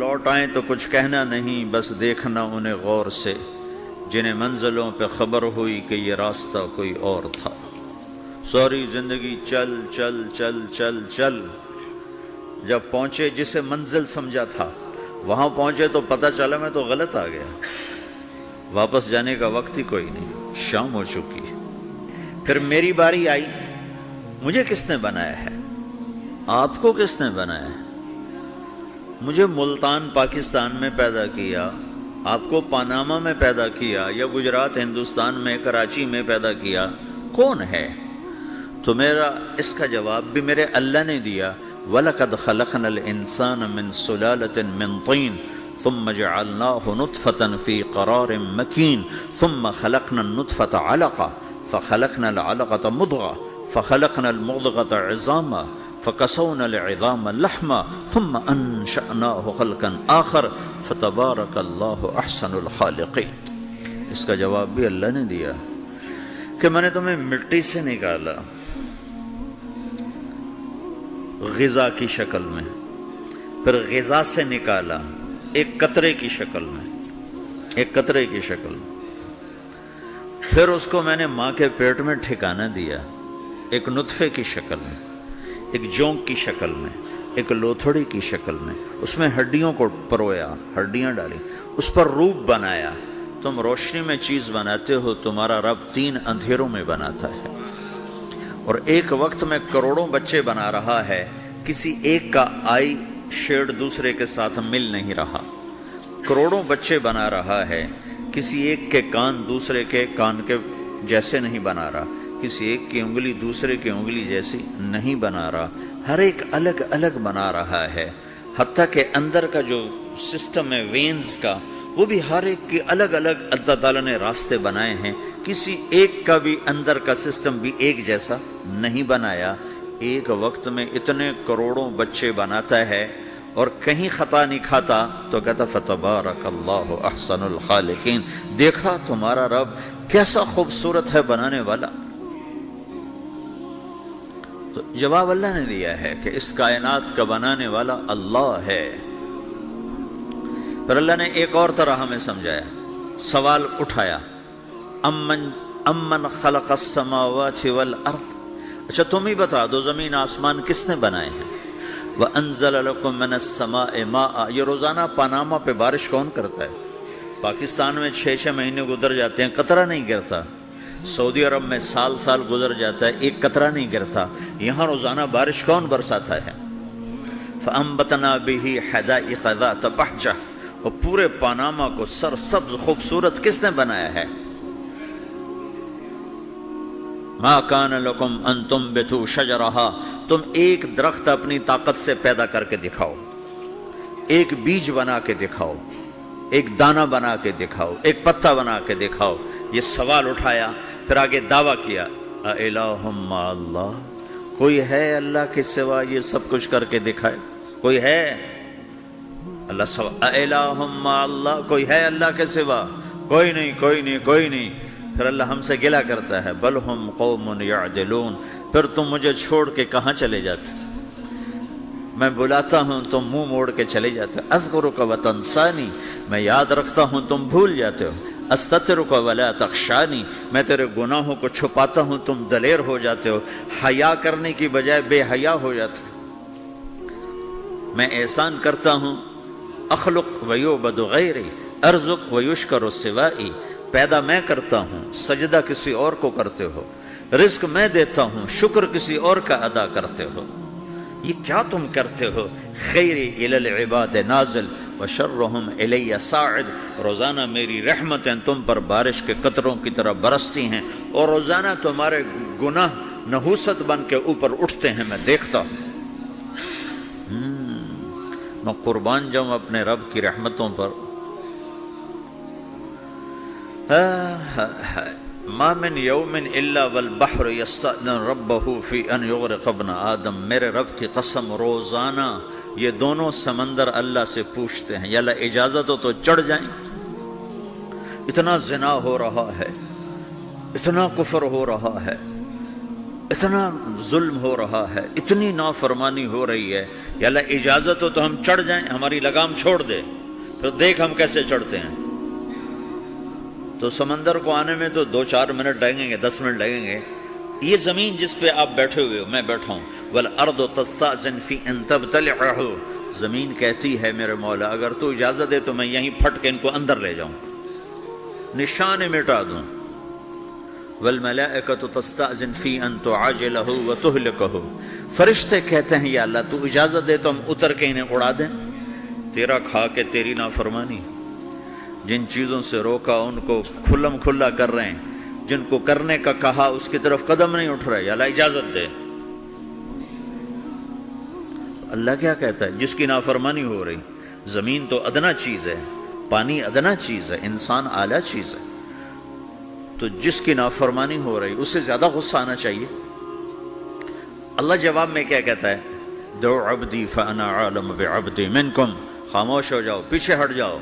لوٹ آئیں تو کچھ کہنا نہیں، بس دیکھنا انہیں غور سے، جنہیں منزلوں پہ خبر ہوئی کہ یہ راستہ کوئی اور تھا۔ ساری زندگی چل چل چل چل چل، جب پہنچے جسے منزل سمجھا تھا وہاں پہنچے تو پتہ چلا میں تو غلط آ گیا، واپس جانے کا وقت ہی کوئی نہیں، شام ہو چکی۔ پھر میری باری آئی، مجھے کس نے بنایا ہے؟ آپ کو کس نے بنایا ہے؟ مجھے ملتان پاکستان میں پیدا کیا، آپ کو پاناما میں پیدا کیا، یا گجرات ہندوستان میں کراچی میں پیدا کیا، کون ہے؟ تو میرا اس کا جواب بھی میرے اللہ نے دیا، وَلَقَدْ خَلَقْنَا الْإِنسَانَ مِنْ سُلَالَةٍ مِّن طِينٍ ثُمَّ جَعَلْنَاهُ نُطْفَةً فِي قَرَارٍ مَّكِينٍ ثُمَّ خَلَقْنَا النُّطْفَةَ عَلَقَةً فَخَلَقْنَا الْعَلَقَةَ مُضْغَةً فَخَلَقْنَا الْمُضْغَةَ عِظَامًا فَكَسَوْنَا الْعِظَامَ لَحْمًا ثُمَّ أَنشَأْنَاهُ خَلْقًا آخَرَ فَتَبَارَكَ اللَّهُ أَحْسَنُ الْخَالِقِينَ۔ اس کا جواب بھی اللہ نے دیا کہ میں نے تمہیں مٹی سے نکالا، غذا کی شکل میں، پھر غذا سے نکالا ایک قطرے کی شکل میں، ایک قطرے کی شکل میں، پھر اس کو میں نے ماں کے پیٹ میں ٹھکانہ دیا ایک نطفے کی شکل میں، ایک جونک کی شکل میں، ایک لوتھڑی کی شکل میں، اس میں ہڈیوں کو پرویا، ہڈیاں ڈالی، اس پر روپ بنایا۔ تم روشنی میں چیز بناتے ہو، تمہارا رب 3 اندھیروں میں بناتا ہے، اور ایک وقت میں کروڑوں بچے بنا رہا ہے، کسی ایک کا آئی شیڈ دوسرے کے ساتھ مل نہیں رہا، کروڑوں بچے بنا رہا ہے، کسی ایک کے کان دوسرے کے کان کے جیسے نہیں بنا رہا، کسی ایک کی انگلی دوسرے کی انگلی جیسی نہیں بنا رہا، ہر ایک الگ الگ بنا رہا ہے، حتیٰ کہ اندر کا جو سسٹم ہے وینز کا، وہ بھی ہر ایک کی الگ الگ اللہ تعالیٰ نے راستے بنائے ہیں، کسی ایک کا بھی اندر کا سسٹم بھی ایک جیسا نہیں بنایا۔ ایک وقت میں اتنے کروڑوں بچے بناتا ہے اور کہیں خطا نہیں کھاتا، تو کہتا فتبارک اللہ احسن الخالقین، دیکھا تمہارا رب کیسا خوبصورت ہے بنانے والا۔ تو جواب اللہ نے دیا ہے کہ اس کائنات کا بنانے والا اللہ ہے۔ پھر اللہ نے ایک اور طرح ہمیں سمجھایا، سوال اٹھایا، امن خلق السماوات والارض، اچھا تم ہی بتا دو زمین آسمان کس نے بنائے ہیں؟ وَأَنزَلَ لَكُم مِّنَ السَّمَاءِ مَاءً، یہ روزانہ پاناما پہ بارش کون کرتا ہے؟ پاکستان میں 6 مہینے گزر جاتے ہیں، قطرہ نہیں گرتا، سعودی عرب میں سال سال گزر جاتا ہے، ایک قطرہ نہیں گرتا، یہاں روزانہ بارش کون برساتا ہے؟ فَأَنبَتْنَا بِهِ حَدَائِقَ ذَاتَ بَهْجَةٍ، اور پورے پاناما کو سرسبز خوبصورت کس نے بنایا ہے؟ ما کان لکم ان تنبتوا شجرہا، تم ایک درخت اپنی طاقت سے پیدا کر کے دکھاؤ، ایک بیج بنا کے دکھاؤ، ایک دانہ بنا کے دکھاؤ، ایک پتا بنا کے دکھاؤ۔ یہ سوال اٹھایا، پھر آگے دعویٰ کیا، اِلٰہٌ مع اللہ، کوئی ہے اللہ کے سوا یہ سب کچھ کر کے دکھائے؟ کوئی ہے؟ اللہ سوا اِلٰہٌ مع اللہ، کوئی ہے اللہ کے سوا؟ کوئی نہیں، کوئی نہیں، کوئی نہیں۔ پھر اللہ ہم سے گلہ کرتا ہے، بل ہم قوم یعدلون، پھر تم مجھے چھوڑ کے کہاں چلے جاتے؟ میں بلاتا ہوں تم منہ موڑ کے چلے جاتے ہو، اذکرک وتنسانی، میں یاد رکھتا ہوں تم بھول جاتے ہو، استترک ولا تخشانی، میں تیرے گناہوں کو چھپاتا ہوں تم دلیر ہو جاتے ہو، حیا کرنے کی بجائے بے حیا ہو جاتے ہو۔ میں احسان کرتا ہوں، اخلق ویعبد غیری، ارزق ویشکر سوائی، پیدا میں کرتا ہوں، سجدہ کسی اور کو کرتے ہو، رزق میں دیتا ہوں، شکر کسی اور کا ادا کرتے ہو، یہ کیا تم کرتے ہو؟ خیری الی العباد نازل وشرہم الی صاعد، روزانہ میری رحمتیں تم پر بارش کے قطروں کی طرح برستی ہیں، اور روزانہ تمہارے گناہ نحوست بن کے اوپر اٹھتے ہیں، میں دیکھتا ہوں۔ میں قربان جاؤں اپنے رب کی رحمتوں پر۔ ما من یوم الا والبحر یستأذن ربہ فی ان یغرق ابن آدم، میرے رب کی قسم روزانہ یہ دونوں سمندر اللہ سے پوچھتے ہیں، یا اللہ اجازت ہو تو چڑھ جائیں، اتنا زنا ہو رہا ہے، اتنا کفر ہو رہا ہے، اتنا ظلم ہو رہا ہے، اتنی نافرمانی ہو رہی ہے، یا اللہ اجازت ہو تو ہم چڑھ جائیں، ہماری لگام چھوڑ دے، پھر دیکھ ہم کیسے چڑھتے ہیں۔ تو سمندر کو آنے میں تو 2-4 منٹ لگیں گے، 10 منٹ لگیں گے۔ یہ زمین جس پہ آپ بیٹھے ہوئے ہو، میں بیٹھا ہوں، وَالْأَرْضُ تَسْتَأْذِنُ فِي أَن تَبْتَلِعَهُ، زمین کہتی ہے میرے مولا اگر تو اجازت دے تو میں یہیں پھٹ کے ان کو اندر لے جاؤں، نشان مٹا دوں۔ وَالْمَلَائِكَةُ تَسْتَأْذِنُ فِي أَن تُعَاجِلَهُ وَتُهْلِكَهُ، فرشتے کہتے ہیں یا اللہ تو اجازت دے تو ہم اتر کے انہیں اڑا دیں، تیرا کھا کے تیری نافرمانی۔ جن چیزوں سے روکا ان کو کھلم کھلا کر رہے ہیں، جن کو کرنے کا کہا اس کی طرف قدم نہیں اٹھ رہے، یا اللہ اجازت دے۔ اللہ کیا کہتا ہے؟ جس کی نافرمانی ہو رہی، زمین تو ادنا چیز ہے، پانی ادنا چیز ہے، انسان اعلیٰ چیز ہے، تو جس کی نافرمانی ہو رہی اسے زیادہ غصہ آنا چاہیے۔ اللہ جواب میں کیا کہتا ہے؟ دعو عبدی فانا عالم بعبدی منکم، خاموش ہو جاؤ، پیچھے ہٹ جاؤ،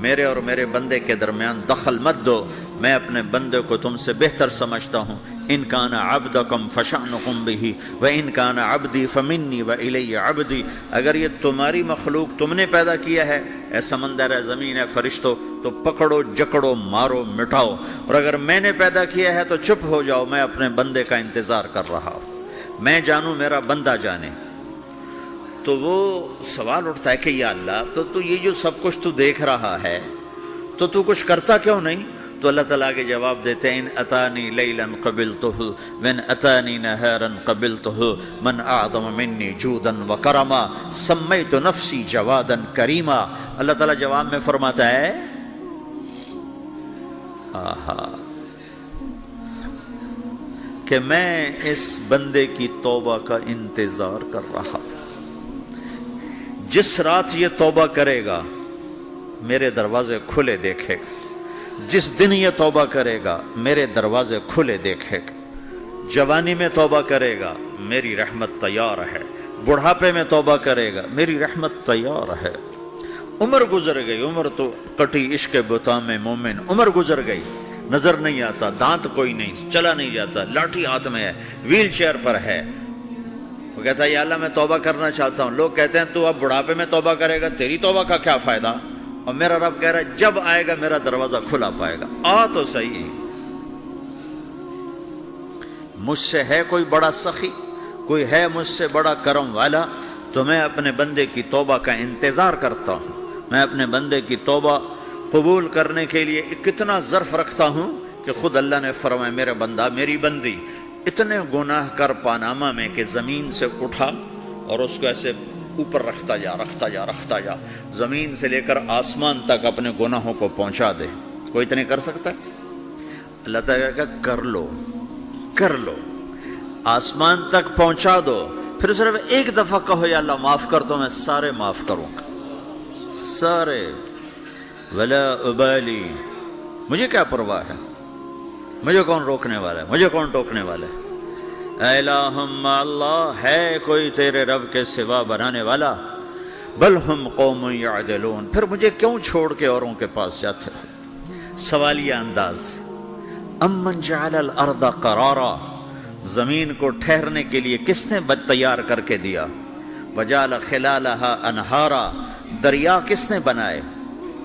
میرے اور میرے بندے کے درمیان دخل مت دو، میں اپنے بندے کو تم سے بہتر سمجھتا ہوں۔ ان کان عبدکم فشأنکم بہ وان کان عبدی فمنی والی عبدی، اگر یہ تمہاری مخلوق تم نے پیدا کیا ہے، اے سمندر ہے، زمین ہے، فرشتوں، تو پکڑو جکڑو مارو مٹاؤ، اور اگر میں نے پیدا کیا ہے تو چپ ہو جاؤ، میں اپنے بندے کا انتظار کر رہا ہوں، میں جانوں میرا بندہ جانے۔ تو وہ سوال اٹھتا ہے کہ یا اللہ تو یہ جو سب کچھ تو دیکھ رہا ہے تو کچھ کرتا کیوں نہیں؟ تو اللہ تعالیٰ کے جواب دیتے ہیں ان اتانی لیلا قبلتہ وان اتانی نہارا قبلتہ من اعظم منی جودا وکرما سمیت نفسی جوادا کریما۔ اللہ تعالیٰ جواب میں فرماتا ہے کہ میں اس بندے کی توبہ کا انتظار کر رہا ہوں، جس رات یہ توبہ کرے گا میرے دروازے کھلے دیکھے گا، جس دن یہ توبہ کرے گا میرے دروازے کھلے دیکھے گا، جوانی میں توبہ کرے گا میری رحمت تیار ہے، بڑھاپے میں توبہ کرے گا میری رحمت تیار ہے۔ عمر گزر گئی، عمر تو کٹی عشق بتا میں مومن، عمر گزر گئی، نظر نہیں آتا، دانت کوئی نہیں، چلا نہیں جاتا، لاٹھی ہاتھ میں ہے، ویل چیئر پر ہے، وہ کہتا ہے یا اللہ میں توبہ کرنا چاہتا ہوں۔ لوگ کہتے ہیں تو اب بڑھاپے میں توبہ کرے گا، تیری توبہ کا کیا فائدہ؟ اور میرا رب کہہ رہا ہے جب آئے گا میرا دروازہ کھلا پائے گا، آ تو صحیح۔ مجھ سے ہے کوئی بڑا سخی، کوئی ہے مجھ سے بڑا کرم والا، تو میں اپنے بندے کی توبہ کا انتظار کرتا ہوں، میں اپنے بندے کی توبہ قبول کرنے کے لیے کتنا ظرف رکھتا ہوں کہ خود اللہ نے فرمایا میرے بندہ میری بندی اتنے گناہ کر پاناما میں کہ زمین سے اٹھا اور اس کو ایسے اوپر رکھتا جا، زمین سے لے کر آسمان تک اپنے گناہوں کو پہنچا دے۔ کوئی اتنے کر سکتا ہے؟ اللہ تعالیٰ کا کر لو، آسمان تک پہنچا دو، پھر صرف ایک دفعہ کہو یا اللہ معاف کر دو، میں سارے معاف کروں گا، سارے، ولا ابالی، مجھے کیا پرواہ ہے، مجھے کون روکنے والا ہے، مجھے کون ٹوکنے والا ہے۔ اے الہم اللہ، ہے کوئی تیرے رب کے سوا بنانے والا؟ بل ہم قوم یعدلون، پھر مجھے کیوں چھوڑ کے اوروں کے پاس جاتے ہو؟ سوالیہ انداز۔ امن جعل الارض قرارا، زمین کو ٹھہرنے کے لیے کس نے تیار کر کے دیا؟ وجعل خلالها انہارا، دریا کس نے بنائے؟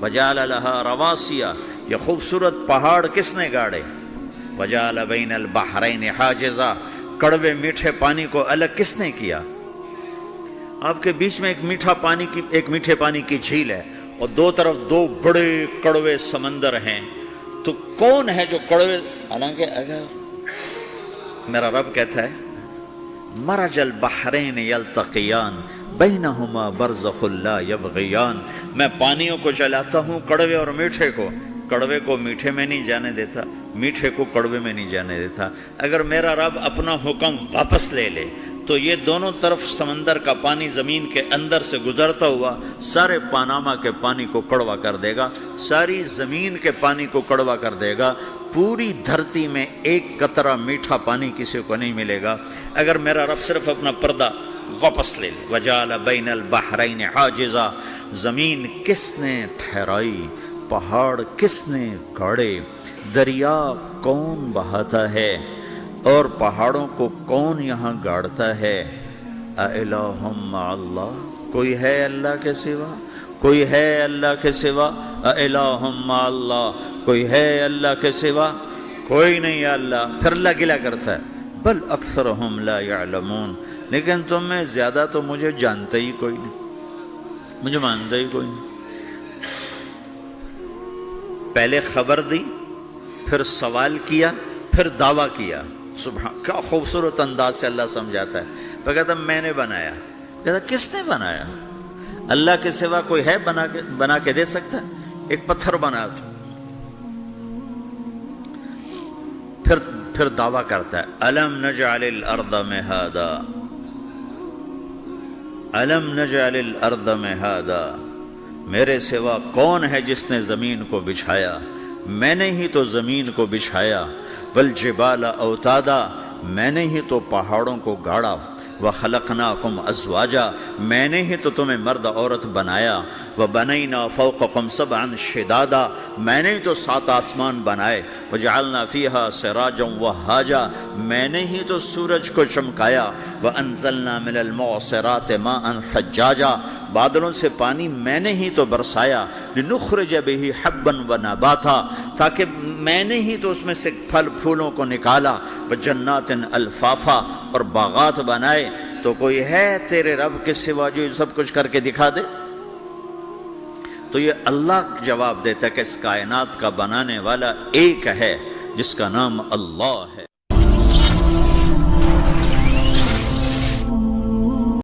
وجعل لها رواسیا، یہ خوبصورت پہاڑ کس نے گاڑے؟ وجعل بین البحرین حاجزا، کڑوے میٹھے پانی کو الگ کس نے کیا؟ آپ کے بیچ میں ایک میٹھے پانی کی جھیل ہے اور دو طرف دو بڑے کڑوے سمندر ہیں، تو کون ہے جو کڑوے؟ حالانکہ اگر میرا رب کہتا ہے مرج البحرین یلتقیان بینہما برزخ لا یبغیان، میں پانیوں کو چلاتا ہوں، کڑوے اور میٹھے کو، کڑوے کو میٹھے میں نہیں جانے دیتا، میٹھے کو کڑوے میں نہیں جانے دیتا۔ اگر میرا رب اپنا حکم واپس لے لے تو یہ دونوں طرف سمندر کا پانی زمین کے اندر سے گزرتا ہوا سارے پاناما کے پانی کو کڑوا کر دے گا، ساری زمین کے پانی کو کڑوا کر دے گا، پوری دھرتی میں ایک قطرہ میٹھا پانی کسی کو نہیں ملے گا اگر میرا رب صرف اپنا پردہ واپس لے لے۔ وجعل بین البحرین حاجزا، زمین کس نے ٹھہرائی، پہاڑ کس نے گاڑے، دریا کون بہاتا ہے؟ اور پہاڑوں کو کون یہاں گاڑتا ہے؟ اِلَٰهٌ مَّعَ اللَّهِ، کوئی ہے اللہ کے سوا؟ کوئی ہے اللہ کے سوا؟ اِلَٰهٌ مَّعَ اللَّهِ، کوئی ہے اللہ کے سوا؟ کوئی نہیں ہے اللہ۔ پھر اللہ گلہ کرتا ہے بل اکثرہم لا یعلمون، لیکن تم میں زیادہ تو مجھے جانتا ہی کوئی نہیں، مجھے مانتا ہی کوئی نہیں۔ پہلے خبر دی، پھر سوال کیا، پھر دعویٰ کیا۔ سبحان، کیا خوبصورت انداز سے اللہ سمجھاتا ہے۔ پھر کہتا میں نے بنایا۔ کہتا کس نے بنایا؟ اللہ کے سوا کوئی ہے بنا کے دے سکتا ہے؟ ایک پتھر بنا تو پھر دعویٰ کرتا ہے الم نجعل الارض مہادا، الم نجعل الارض مہادا، میرے سوا کون ہے جس نے زمین کو بچھایا؟ میں نے ہی تو زمین کو بچھایا۔ والجبال اوتادا، میں نے ہی تو پہاڑوں کو گاڑا۔ وخلقناکم ازواجا، میں نے ہی تو تمہیں مرد عورت بنایا۔ وبنینا فوقکم سبعا شدادا، میں نے ہی تو 7 آسمان بنائے۔ وجعلنا فیہا سراجا وہاجا، میں نے ہی تو سورج کو چمکایا۔ وانزلنا من المعصرات ماء ثجاجا، بادلوں سے پانی میں نے ہی تو برسایا۔ لنخرج بہ حبا ونباتا، تاکہ میں نے ہی تو اس میں سے پھل پھولوں کو نکالا۔ وجنات الفافا، اور باغات بنائے۔ تو کوئی ہے تیرے رب کے سوا جو سب کچھ کر کے دکھا دے؟ تو یہ اللہ جواب دیتا ہے کہ اس کائنات کا بنانے والا ایک ہے جس کا نام اللہ ہے۔